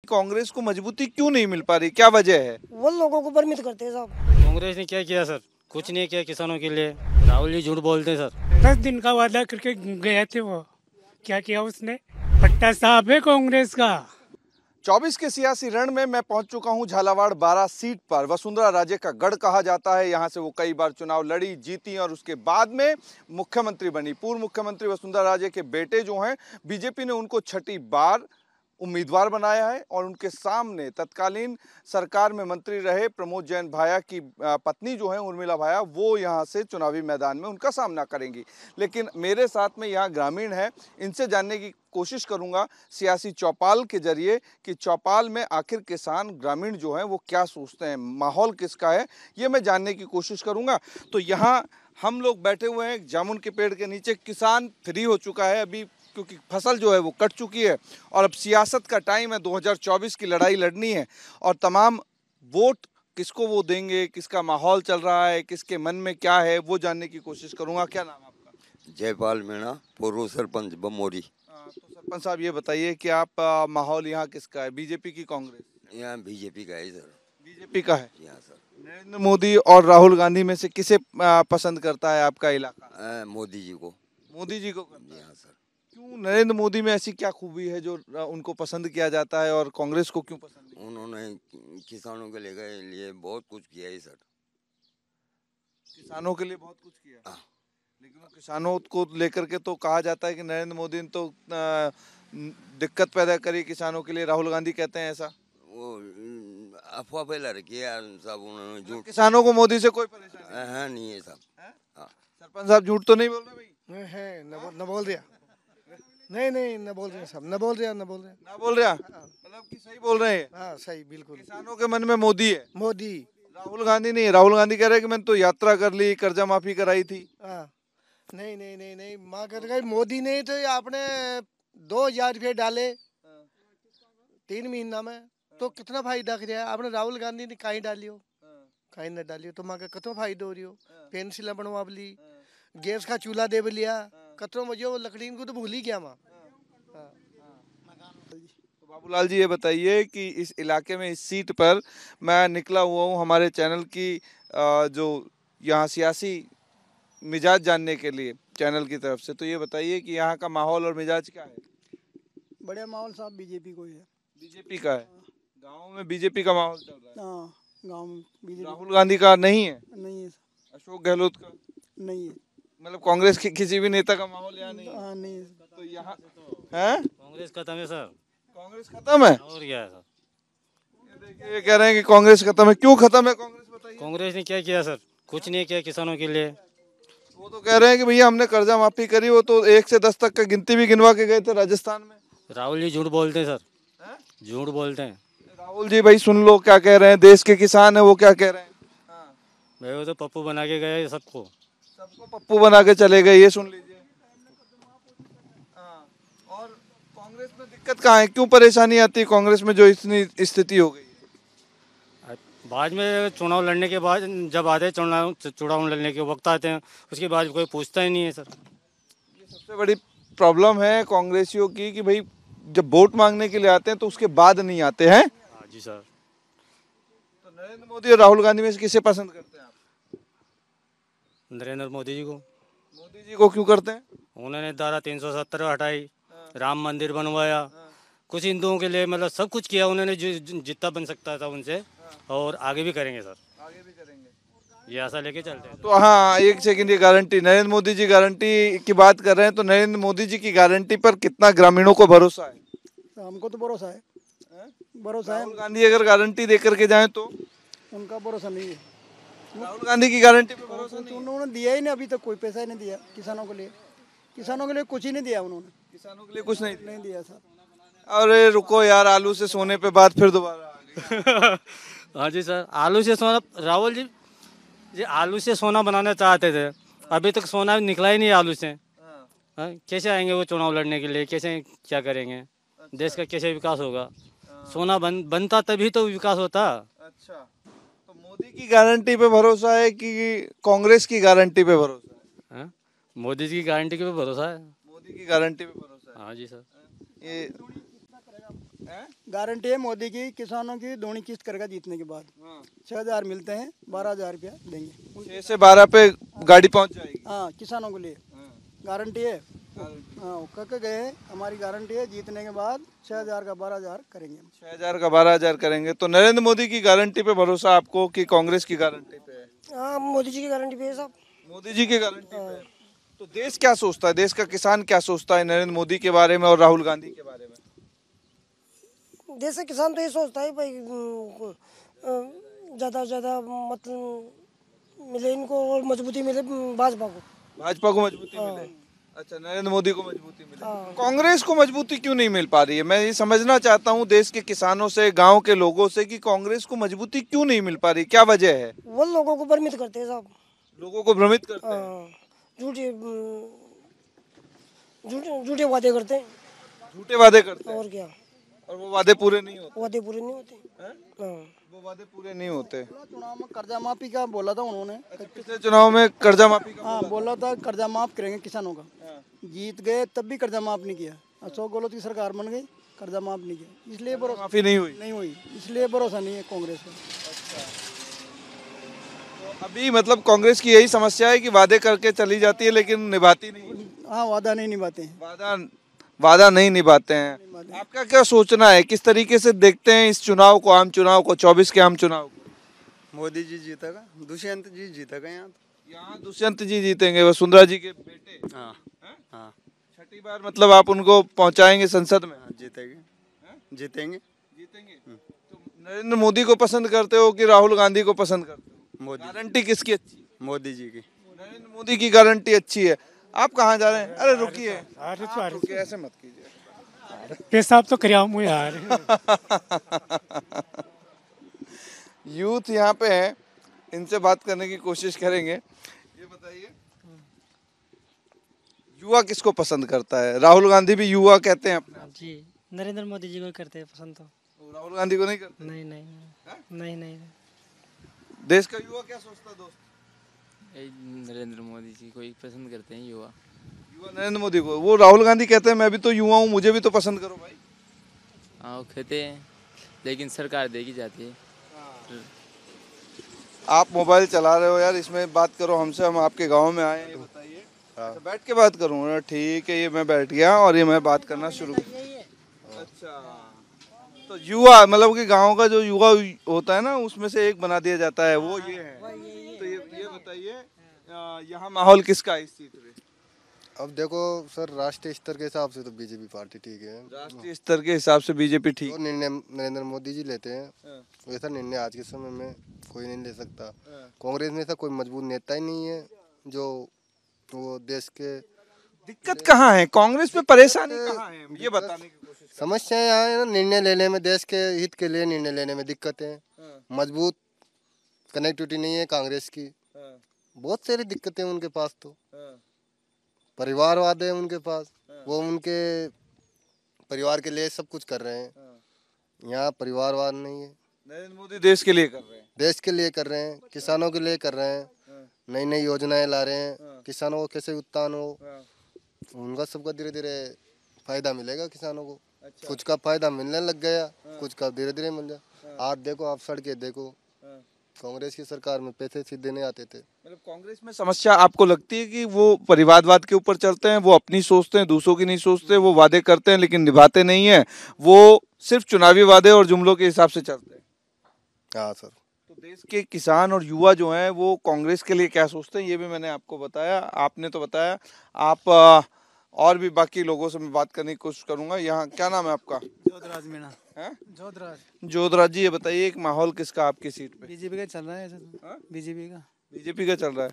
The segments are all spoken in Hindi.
कांग्रेस को मजबूती क्यों नहीं मिल पा रही, क्या वजह है? वो लोगों को भ्रमित करते हैं साहब। कांग्रेस ने क्या किया सर? कुछ नहीं किया किसानों के लिए। राहुल जी झूठ बोलते हैं सर। 10 दिन का वादा करके गए थे वो, क्या किया उसने? पट्टा साहब है कांग्रेस का। 24 के सियासी रण में मैं पहुंच चुका हूं। झालावाड़ 12 सीट पर वसुंधरा राजे का गढ़ कहा जाता है। यहां से वो कई बार चुनाव लड़ी, जीती और उसके बाद में मुख्यमंत्री बनी। पूर्व मुख्यमंत्री वसुंधरा राजे के बेटे जो हैं, बीजेपी ने उनको छठी बार उम्मीदवार बनाया है और उनके सामने तत्कालीन सरकार में मंत्री रहे प्रमोद जैन भाया की पत्नी जो है उर्मिला भाया, वो यहाँ से चुनावी मैदान में उनका सामना करेंगी। लेकिन मेरे साथ में यहाँ ग्रामीण है, इनसे जानने की कोशिश करूंगा सियासी चौपाल के जरिए कि चौपाल में आखिर किसान ग्रामीण जो हैं वो क्या सोचते हैं, माहौल किसका है, ये मैं जानने की कोशिश करूंगा। तो यहाँ हम लोग बैठे हुए हैं जामुन के पेड़ के नीचे। किसान फ्री हो चुका है अभी, क्योंकि फसल जो है वो कट चुकी है और अब सियासत का टाइम है। 2024 की लड़ाई लड़नी है और तमाम वोट किसको वो देंगे, किसका माहौल चल रहा है, किसके मन में क्या है, वो जानने की कोशिश करूंगा। क्या नाम आपका? जयपाल मीणा, पूर्व सरपंच बमोरी। तो सरपंच साहब ये बताइए कि आप माहौल यहाँ किसका है, बीजेपी की कांग्रेस? यहाँ बीजेपी का है सर। बीजेपी का है। यहाँ सर नरेंद्र मोदी और राहुल गांधी में से किसे पसंद करता है आपका इलाका? मोदी जी को। मोदी जी को करता है। यहाँ सर। क्यों, नरेंद्र मोदी में ऐसी क्या खूबी है जो उनको पसंद किया जाता है और कांग्रेस को क्यों पसंद नहीं? उन्होंने किसानों के लिए बहुत कुछ किया है सर। किसानों के लिए बहुत कुछ किया, लेकिन वो किसानों को लेकर के तो कहा जाता है कि नरेंद्र मोदी ने तो दिक्कत पैदा करी किसानों के लिए। राहुल गांधी कहते हैं ऐसा। वो अफवाह फैला रखी है सब उन्होंने, झूठ। किसानों को मोदी से कोई परेशानी नहीं है साहब। सरपंच साहब झूठ तो नहीं बोल रहे भाई? है न बोल दिया। नहीं न बोल रहे साहब, न बोल रहे मतलब कि सही बोल रहे हैं। हाँ सही, बिल्कुल। किसानों के मन में मोदी है, मोदी। राहुल गांधी नहीं। राहुल गांधी कह रहे हैं कि मैंने तो यात्रा कर ली, कर्जा माफी कराई थी। नहीं माँ कर गई। मोदी ने तो आपने 2000 रुपये डाले 3 महीना में, तो कितना फायदा किया आपने? राहुल गांधी ने कहीं डालियो, कहीं न डालियो, तो माँ का कितना फायदा हो रही हो? पेंसिल बनवा ली, गैस का चूल्हा दे लिया, कतरों मुझे वो लकड़ी को तो भूल ही गया माँ। तो बाबूलाल जी ये बताइए कि इस इलाके में, इस सीट पर मैं निकला हुआ हूँ हमारे चैनल की जो यहाँ सियासी मिजाज जानने के लिए चैनल की तरफ से, तो ये बताइए कि यहाँ का माहौल और मिजाज क्या है? बढ़िया माहौल साहब बीजेपी को है। बीजेपी का है। गाँव में बीजेपी का माहौल चल रहा है। हाँ, गाँव में बीजेपी। राहुल गांधी का नहीं है? नहीं है। अशोक गहलोत का नहीं है। मतलब कांग्रेस के किसी भी नेता का माहौल यहाँ नहीं है? हाँ नहीं है। तो यहाँ है कांग्रेस खत्म है सर। कांग्रेस खत्म है? और क्या है सर? ये कह रहे हैं कि कांग्रेस खत्म है। क्यों खत्म है कांग्रेस, बताइए। कांग्रेस ने क्या किया सर? कुछ नहीं किया किसानों के लिए। वो तो कह रहे हैं कि भैया हमने कर्जा माफी करी, वो तो 1 से 10 तक का गिनती भी गिनवा के गए थे राजस्थान में। राहुल जी झूठ बोलते हैं सर, झूठ बोलते हैं। राहुल जी भाई सुन लो क्या कह रहे हैं, देश के किसान है वो क्या कह रहे हैं। भाई वो तो पप्पू बना के गए सबको पप्पू बना के चले गए, ये सुन लीजिए। और कांग्रेस में दिक्कत कहाँ है, क्यों परेशानी आती है कांग्रेस में जो इतनी स्थिति हो गई? बाद में चुनाव लड़ने के बाद, जब आते हैं चुनाव लड़ने के वक्त आते हैं, उसके बाद कोई पूछता ही नहीं है सर। ये सबसे बड़ी प्रॉब्लम है कांग्रेसियों की कि भाई जब वोट मांगने के लिए आते हैं तो उसके बाद नहीं आते हैं। हाँ जी सर। तो नरेंद्र मोदी और राहुल गांधी में से किसे पसंद करते हैं आप? नरेंद्र मोदी जी को। मोदी जी को क्यों करते हैं? उन्होंने धारा 370 हटाई, राम मंदिर बनवाया, कुछ हिंदुओं के लिए मतलब सब कुछ किया उन्होंने, जितना बन सकता था उनसे, और आगे भी करेंगे सर। आगे भी करेंगे, ये आशा लेके चलते हैं। तो हाँ, एक सेकंड, ये गारंटी, नरेंद्र मोदी जी गारंटी की बात कर रहे हैं, तो नरेंद्र मोदी जी की गारंटी पर कितना ग्रामीणों को भरोसा है? हमको तो भरोसा है, भरोसा है। राहुल गांधी अगर गारंटी दे करके जाए तो? उनका भरोसा नहीं है। राहुल गांधी की गारंटी पे भरोसा नहीं? उन्होंने दिया ही नहीं, अभी तक कोई पैसा ही नहीं दिया किसानों के लिए। किसानों के लिए कुछ ही नहीं दिया उन्होंने। किसानों के लिए कुछ नहीं दिया सर। अरे रुको यार, आलू से सोने पे बात फिर दोबारा। हाँ जी सर, आलू से सोना, राहुल जी आलू से सोना बनाना चाहते थे, अभी तक सोना निकला ही नहीं आलू से। कैसे आएंगे वो चुनाव लड़ने के लिए, कैसे क्या करेंगे? देश का कैसे विकास होगा? सोना बनता तभी तो विकास होता। अच्छा, तो मोदी की गारंटी पे भरोसा है कि कांग्रेस की गारंटी पे भरोसा है? मोदी जी की गारंटी पे भरोसा है। मोदी की गारंटी पे भरोसा है। हाँ जी सर। ये गारंटी है मोदी की, किसानों की दोनों किस्त करेगा जीतने के बाद। 6,000 मिलते हैं, 12,000 रुपया देंगे। 6 से 12 पे गाड़ी पहुंच जाएगी। हाँ, किसानों के लिए गारंटी है। हाँ, कह गए हमारी गारंटी है, जीतने के बाद 6,000 का 12,000 करेंगे। 6,000 का 12,000 करेंगे। तो नरेंद्र मोदी की गारंटी पे भरोसा आपको कि कांग्रेस की गारंटी पे है? हाँ, मोदी जी की गारंटी पे है साहब। मोदी जी की गारंटी पे है। तो देश क्या सोचता है, देश का किसान क्या सोचता है नरेंद्र मोदी के बारे में और राहुल गांधी के बारे में? देश का किसान तो ये सोचता है भाई ज़्यादा से ज़्यादा मतलब मिले इनको और मजबूती मिले भाजपा को। भाजपा को मजबूती मिले। अच्छा, नरेंद्र मोदी को मजबूती मिले। कांग्रेस को मजबूती क्यों नहीं मिल पा रही है? मैं ये समझना चाहता हूँ देश के किसानों से, गांव के लोगों से कि कांग्रेस को मजबूती क्यों नहीं मिल पा रही, क्या वजह है? वो लोगों को भ्रमित करते हैं साहब। लोगों को भ्रमित करते हैं। झूठे वादे करते हैं। झूठे वादे करते हैं और क्या, और वो वादे पूरे नहीं होते। वादे पूरे नहीं होते। वो वादे पूरे नहीं होते। चुनाव में कर्जा माफी का बोला था उन्होंने। पिछले चुनाव में कर्जा माफी का हाँ, बोला था कर्जा माफ करेंगे किसानों का। जीत गए तब भी कर्जा माफ नहीं किया। अशोक गहलोत की सरकार बन गई, कर्जा माफ नहीं किया, इसलिए भरोसा माफी नहीं हुई। नहीं हुई, इसलिए भरोसा नहीं है कांग्रेस को। अभी मतलब कांग्रेस की यही समस्या है कि वादे करके चली जाती है लेकिन निभाती नहीं। हाँ, वादा नहीं निभाते हैं। वादा नहीं निभाते हैं। आपका क्या सोचना है, किस तरीके से देखते हैं इस चुनाव को, आम चुनाव को, 24 के आम चुनाव को? मोदी जी जीतेगा, दुष्यंत जी जीतेगा। यहाँ दुष्यंत जी जीतेंगे, वसुंधरा जी के बेटे। हाँ हाँ, छठी बार मतलब आप उनको पहुंचाएंगे संसद में? जीतेंगे जीतेंगे। तो नरेंद्र मोदी को पसंद करते हो कि राहुल गांधी को पसंद करते हो? मोदी। गारंटी किसकी अच्छी? मोदी जी की। नरेंद्र मोदी की गारंटी अच्छी है। आप कहाँ जा रहे हैं? अरे रुकिए, रुकिए, ऐसे मत कीजिए। पेशाब तो कराऊं मैं यार। यूथ यहाँ पे है, इनसे बात करने की कोशिश करेंगे। ये बताइए, युवा किसको पसंद करता है? राहुल गांधी भी युवा कहते हैं अपने। जी, नरेंद्र मोदी जी को करते हैं पसंद। तो राहुल गांधी को नहीं करते? नहीं नहीं नहीं नहीं। देश का युवा क्या सोचता है दोस्त? नरेंद्र मोदी जी को ही पसंद करते हैं युवा। युवा नरेंद्र मोदी को। वो राहुल गांधी कहते हैं मैं भी तो युवा हूँ, मुझे भी तो पसंद करो भाई। हाँ, वो कहते हैं लेकिन सरकार देगी जाती है। आप मोबाइल चला रहे हो यार, इसमें बात करो हमसे, हम आपके गांव में आए हैं, ये बताइए। अच्छा, बैठ के बात करूँ? ठीक है, ये मैं बैठ गया और ये मैं बात करना शुरू। अच्छा, तो युवा मतलब कि गांव का जो युवा होता है ना, उसमें से एक बना दिया जाता है, वो ये है। तो ये बताइए, यहाँ माहौल किसका है इस सीट पे? अब देखो सर, राष्ट्रीय स्तर के हिसाब से तो बीजेपी पार्टी ठीक है। राष्ट्रीय स्तर के हिसाब से बीजेपी ठीक। जो निर्णय नरेंद्र मोदी जी लेते हैं वैसा निर्णय आज के समय में कोई नहीं ले सकता। कांग्रेस में ऐसा कोई मजबूत नेता ही नहीं है जो वो देश के। दिक्कत कहाँ है कांग्रेस पे, परेशानी कहाँ है, ये बताने की कोशिश। समस्या यहाँ है ना, निर्णय लेने में, देश के हित के लिए निर्णय लेने में दिक्कत है। मजबूत कनेक्टिविटी नहीं है कांग्रेस की। बहुत सारी दिक्कतें उनके पास। तो परिवारवाद है उनके पास, वो उनके परिवार के लिए सब कुछ कर रहे हैं। यहाँ परिवारवाद नहीं है। नरेंद्र मोदी देश के लिए कर रहे हैं, देश के लिए कर रहे हैं, किसानों के लिए कर रहे हैं, नई नई योजनाएं ला रहे हैं, किसानों को कैसे उत्थान हो, उनका सबका धीरे धीरे फायदा मिलेगा किसानों को। कुछ का फायदा मिलने लग गया, कुछ का धीरे धीरे मिल जाए। आज देखो, आप सड़कें देखो, कांग्रेस की सरकार में पैसे सीधे नहीं आते थे। मतलब कांग्रेस में समस्या आपको लगती है कि वो परिवारवाद के ऊपर चलते हैं, वो अपनी सोचते हैं, दूसरों की नहीं सोचते, वो वादे करते हैं लेकिन निभाते नहीं है, वो सिर्फ चुनावी वादे और जुमलों के हिसाब से चलते हैं। हाँ सर। तो देश के किसान और युवा जो हैं वो कांग्रेस के लिए क्या सोचते हैं, ये भी मैंने आपको बताया, आपने तो बताया। आप और भी बाकी लोगों से मैं बात करने की कोशिश करूंगा। यहाँ क्या नाम है आपका? जोधराज मीणा। जोधराज जी, ये बताइए एक माहौल किसका आपकी सीट पे? बीजेपी का चल रहा है। बीजेपी का चल रहा है।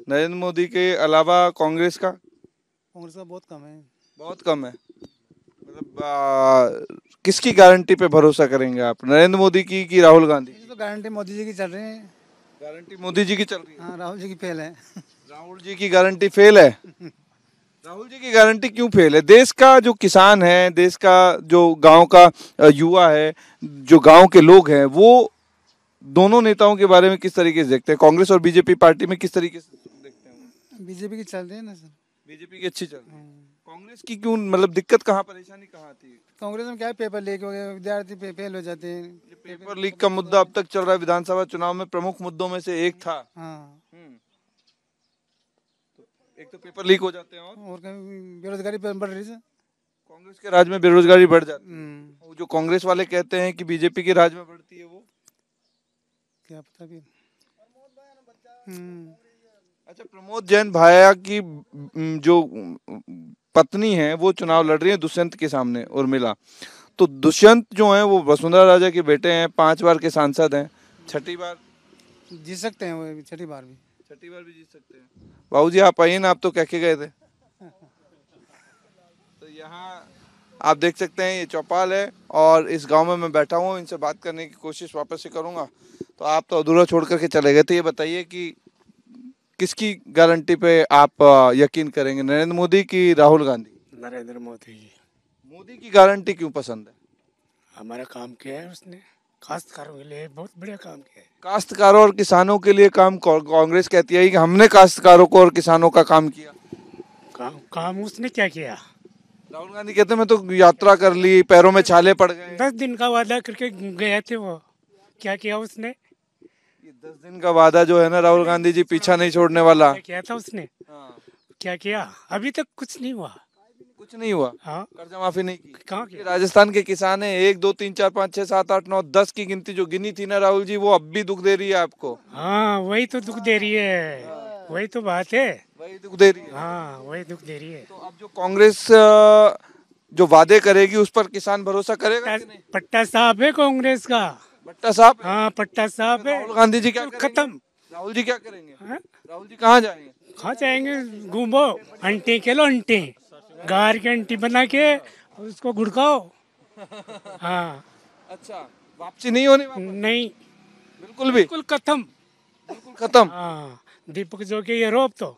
नरेंद्र मोदी के अलावा कांग्रेस का? कांग्रेस का बहुत कम है। बहुत कम है। मतलब किसकी गारंटी पे भरोसा करेंगे आप, नरेंद्र मोदी की कि राहुल गांधी? तो गारंटी मोदी जी की चल रही है। गारंटी मोदी जी की चल रही है। हाँ, राहुल जी की फेल है। राहुल जी की गारंटी फेल है। राहुल जी की गारंटी क्यों फेल है? देश का जो किसान है, देश का जो गांव का युवा है, जो गांव के लोग हैं, वो दोनों नेताओं के बारे में किस तरीके से देखते हैं? कांग्रेस और बीजेपी पार्टी में किस तरीके से देखते हैं? बीजेपी की चल रही है ना सर। बीजेपी की अच्छी चल रही है। कांग्रेस की क्यों, मतलब दिक्कत कहाँ, परेशानी कहाँ थी? कांग्रेस में क्या है, पेपर लीक हो गया, विद्यार्थी फेल हो जाते हैं। ये पेपर लीक का मुद्दा अब तक चल रहा है, विधानसभा चुनाव में प्रमुख मुद्दों में से एक था। हाँ, तो एक तो पेपर लीक हो जाते हैं और बेरोजगारी बढ़ रही है। कांग्रेस के राज में बेरोजगारी बढ़ जाती है। वो जो कांग्रेस वाले कहते हैं कि बीजेपी के राज में बढ़ती है, वो क्या पता भी। अच्छा, प्रमोद जैन भाया की जो पत्नी है वो चुनाव लड़ रही है दुष्यंत के सामने, उर्मिला। तो दुष्यंत जो है वो वसुंधरा राजे के बेटे हैं, 5 बार के सांसद हैं, छठी बार जीत सकते हैं, वो छठी बार भी जीत सकते हैं। बाबूजी आप आइए ना, आप तो कह के गए थे। तो यहाँ आप देख सकते हैं ये चौपाल है और इस गांव में मैं बैठा हूँ, इनसे बात करने की कोशिश वापस से करूंगा। तो आप तो अधूरा छोड़ करके चले गए थे, ये बताइए कि किसकी गारंटी पे आप यकीन करेंगे, नरेंद्र मोदी की राहुल गांधी? नरेंद्र मोदी जी। मोदी की गारंटी क्यों पसंद है? हमारा काम किया है उसने, काश्तकारों के लिए बहुत बढ़िया काम किया है। काश्तकारों और किसानों के लिए काम कांग्रेस कहती है कि हमने काश्तकारों को और किसानों का काम किया। काम उसने क्या किया? राहुल गांधी कहते हैं मैं तो यात्रा कर ली, पैरों में छाले पड़ गए। 10 दिन का वादा करके गए थे वो, क्या किया उसने? ये 10 दिन का वादा जो है ना, राहुल गांधी जी पीछा नहीं छोड़ने वाला। क्या किया था उसने? क्या किया? अभी तक कुछ नहीं हुआ। कुछ नहीं हुआ। हाँ, कर्जा माफी नहीं की। कहाँ किया? राजस्थान के किसान है, 1 2 3 4 5 6 7 8 9 10 की गिनती जो गिनी थी ना राहुल जी, वो अब भी दुख दे रही है आपको। हाँ, वही तो दुख दे रही है, वही तो बात है, वही दुख दे रही है। हाँ वही दुख दे रही है। तो अब जो कांग्रेस जो वादे करेगी उस पर किसान भरोसा करेगा कि नहीं? पट्टा साहब है कांग्रेस का, भट्टा साहब। हाँ पट्टा साहब है। राहुल गांधी जी क्या करेंगे? खत्म। राहुल जी क्या करेंगे? हाँ? राहुल जी कहाँ जाएंगे? कहाँ जाएंगे? घूमो, अंटे के लो, अंटे गार के अंटी बना के उसको गुड़काओ। हाँ। अच्छा, वापसी नहीं होनी वापस? नहीं, बिल्कुल भी? बिल्कुल खत्म, बिल्कुल खत्म। हाँ। दीपक जोगी ये रोप तो